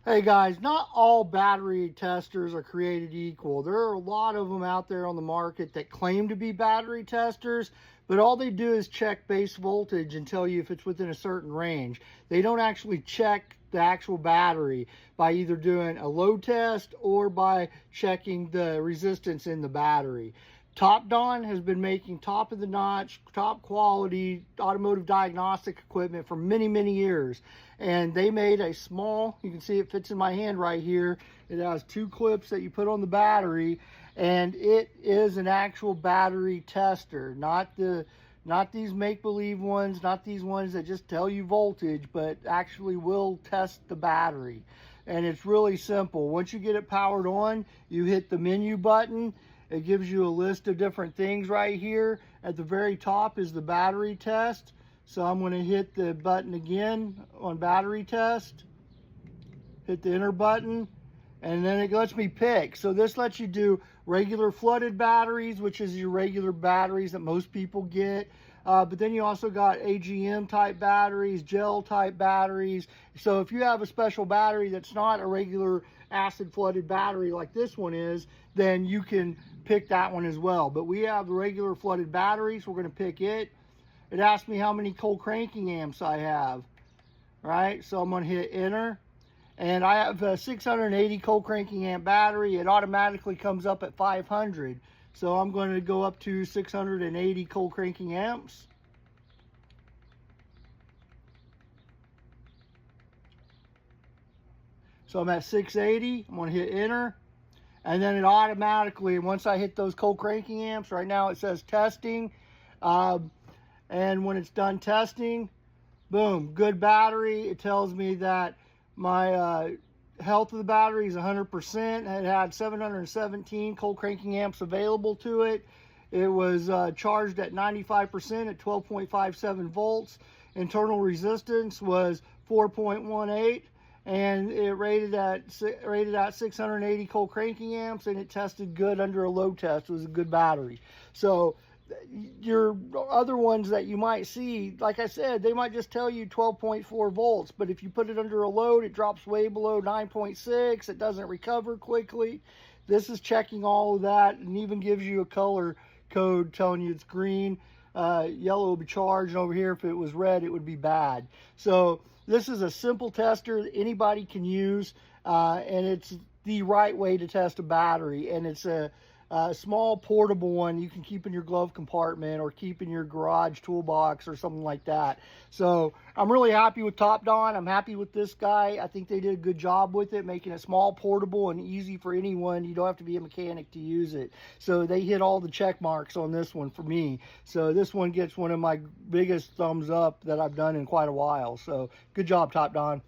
Hey guys, not all battery testers are created equal. There are a lot of them out there on the market that claim to be battery testers, but all they do is check base voltage and tell you if it's within a certain range. They don't actually check the actual battery by either doing a load test or by checking the resistance in the battery. TopDon has been making top of the notch, top quality automotive diagnostic equipment for many, many years. And they made a small, you can see it fits in my hand right here. It has two clips that you put on the battery, and it is an actual battery tester, not these make-believe ones, not these ones that just tell you voltage, but actually will test the battery. And it's really simple. Once you get it powered on, you hit the menu button. It gives you a list of different things right here. At the very top is the battery test. So I'm going to hit the button again on battery test. Hit the enter button. And then it lets me pick. So this lets you do regular flooded batteries, which is your regular batteries that most people get. But then you also got AGM type batteries, gel type batteries. So if you have a special battery that's not a regular acid flooded battery like this one is, then you can pick that one as well. But we have the regular flooded batteries. We're going to pick it. It asks me how many cold cranking amps I have. Right? So I'm going to hit enter. And I have a 680 cold cranking amp battery. It automatically comes up at 500. So I'm going to go up to 680 cold cranking amps. So I'm at 680. I'm going to hit enter. And then it automatically, once I hit those cold cranking amps, right now it says testing. And when it's done testing, boom, good battery. It tells me that my health of the battery is 100%. It had 717 cold cranking amps available to it. It was charged at 95% at 12.57 volts. Internal resistance was 4.18, and it rated at 680 cold cranking amps, and it tested good under a load test. It was a good battery. So your other ones that you might see, like I said, they might just tell you 12.4 volts, but if you put it under a load, it drops way below 9.6. It doesn't recover quickly. This is checking all of that and even gives you a color code telling you it's green. Yellow will be charged, and over here if it was red it would be bad. So this is a simple tester that anybody can use, and it's the right way to test a battery, and it's a small portable one you can keep in your glove compartment or keep in your garage toolbox or something like that. So I'm really happy with TopDon. I'm happy with this guy. I think they did a good job with it, making it small, portable, and easy for anyone. You don't have to be a mechanic to use it. So they hit all the check marks on this one for me. So this one gets one of my biggest thumbs up that I've done in quite a while. So good job, TopDon.